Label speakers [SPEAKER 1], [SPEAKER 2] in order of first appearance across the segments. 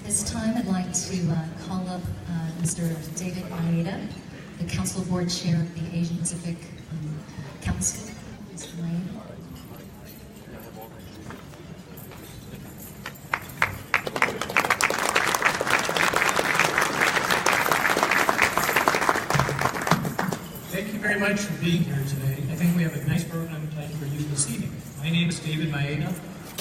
[SPEAKER 1] This time I'd like to call up Mr. David Maeda, the Council Board Chair of the Asian Pacific Council. Mr. Maeda.
[SPEAKER 2] Thank you very much for being here today. I think we have a nice program planned for you this evening. My name is David Maeda.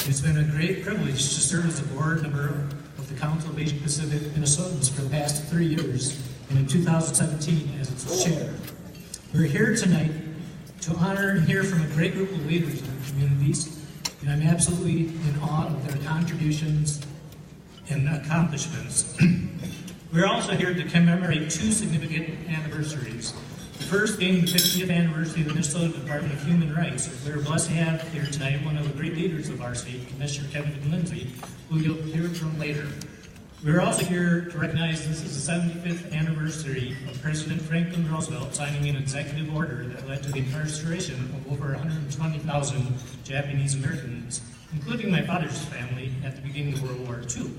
[SPEAKER 2] It's been a great privilege to serve as a board member of the Council of Asian Pacific Minnesotans for the past 3 years, and in 2017 as its chair. We're here tonight to honor and hear from a great group of leaders in our communities, and I'm absolutely in awe of their contributions and accomplishments. We're also here to commemorate 2 significant anniversaries. The first being the 50th anniversary of the Minnesota Department of Human Rights. We're blessed to have here tonight one of the great leaders of our state, Commissioner Kevin Lindsay, who you'll hear from later. We're also here to recognize this is the 75th anniversary of President Franklin Roosevelt signing an executive order that led to the incarceration of over 120,000 Japanese Americans, including my father's family, at the beginning of World War II.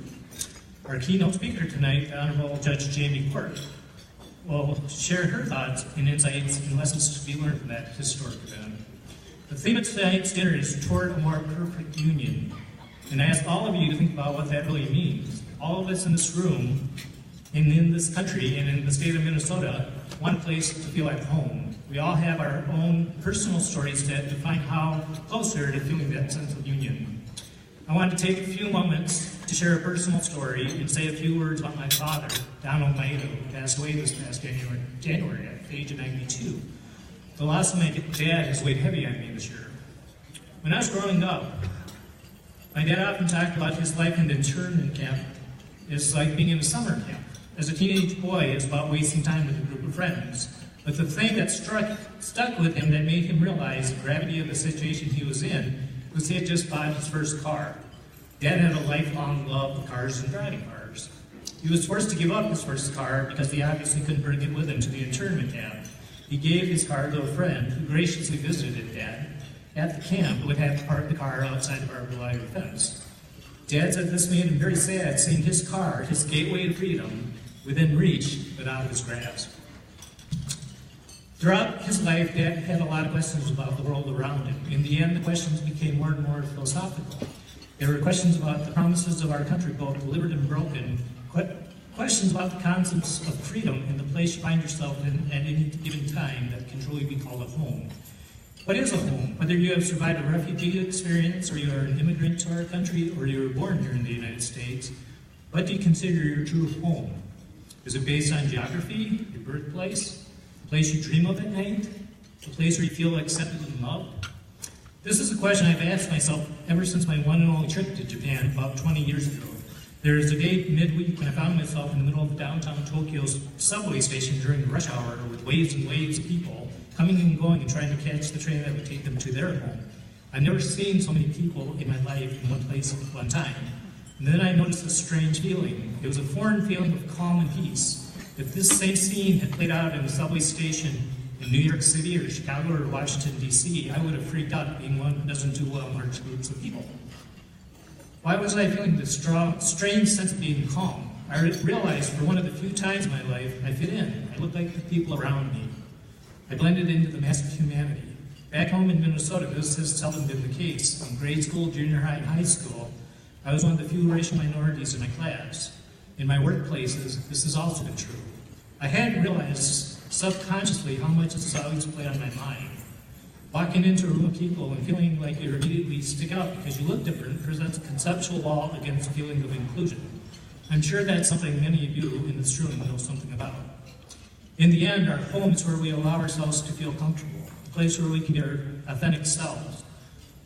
[SPEAKER 2] Our keynote speaker tonight, the Honorable Judge Jamie Quirk, will share her thoughts and insights and lessons to be learned from that historic event. The theme of tonight's dinner is Toward a More Perfect Union, and I ask all of you to think about what that really means. All of us in this room, and in this country, and in the state of Minnesota, want a place to feel at home. We all have our own personal stories that define how closer to feeling that sense of union. I want to take a few moments to share a personal story and say a few words about my father, Donald Maeda, who passed away this past January at the age of 92. The loss of my dad has weighed heavy on me this year. When I was growing up, my dad often talked about his life in the internment camp. It's like being in a summer camp. As a teenage boy, it's about wasting time with a group of friends. But the thing that stuck with him that made him realize the gravity of the situation he was in was he had just bought his first car. Dad had a lifelong love of cars and driving cars. He was forced to give up his first car because he obviously couldn't bring it with him to the internment camp. He gave his car to a friend who graciously visited Dad at the camp, but would have to park the car outside the barbed wire fence. Dad said this made him very sad, seeing his car, his gateway to freedom, within reach, but out of his grasp. Throughout his life, Dad had a lot of questions about the world around him. In the end, the questions became more and more philosophical. There were questions about the promises of our country, both delivered and broken, questions about the concepts of freedom and the place you find yourself in at any given time that can truly be called a home. What is a home? Whether you have survived a refugee experience, or you are an immigrant to our country, or you were born here in the United States, what do you consider your true home? Is it based on geography, your birthplace, the place you dream of at night, the place where you feel accepted and loved? This is a question I've asked myself ever since my one and only trip to Japan about 20 years ago. There was a day midweek when I found myself in the middle of downtown Tokyo's subway station during the rush hour with waves and waves of people coming and going and trying to catch the train that would take them to their home. I've never seen so many people in my life in one place at one time. And then I noticed a strange feeling. It was a foreign feeling of calm and peace. If this same scene had played out in a subway station in New York City or Chicago or Washington, D.C., I would have freaked out being one who doesn't do well in large groups of people. Why was I feeling this strange sense of being calm? I realized for one of the few times in my life I fit in. I looked like the people around me. I blended into the mass of humanity. Back home in Minnesota, this has seldom been the case. In grade school, junior high, and high school, I was one of the few racial minorities in my class. In my workplaces, this has also been true. I hadn't realized subconsciously how much this has always played on my mind. Walking into a room of people and feeling like you immediately stick out because you look different presents a conceptual wall against a feeling of inclusion. I'm sure that's something many of you in this room know something about. In the end, our home is where we allow ourselves to feel comfortable, a place where we can be our authentic selves.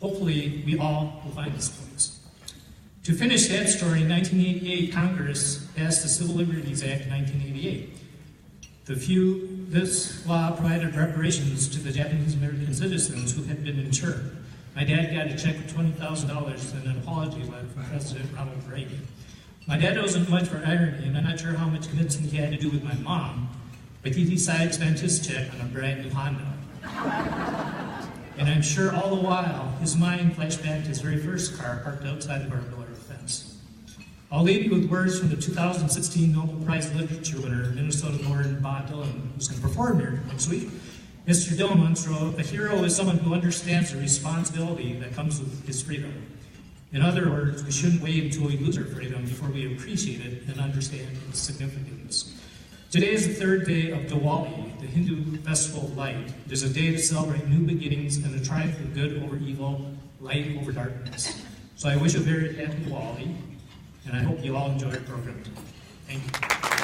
[SPEAKER 2] Hopefully, we all will find this place. To finish that story, in 1988, Congress passed the Civil Liberties Act of 1988. This law provided reparations to the Japanese American citizens who had been interned. My dad got a check of $20,000 and an apology letter from President Ronald Reagan. My dad wasn't much for irony, and I'm not sure how much convincing he had to do with my mom, but he decided to spend his check on a brand new Honda. And I'm sure all the while, his mind flashed back to his very first car parked outside the barbed wire fence. I'll leave you with words from the 2016 Nobel Prize Literature winner, Minnesota-born Bob Dylan, who's going to perform here next week. Mr. Dylan once wrote, "A hero is someone who understands the responsibility that comes with his freedom." In other words, we shouldn't wait until we lose our freedom before we appreciate it and understand its significance. Today is the third day of Diwali, the Hindu festival of light. It is a day to celebrate new beginnings and the triumph of good over evil, light over darkness. So I wish a very happy Diwali, and I hope you all enjoy our program. Thank you.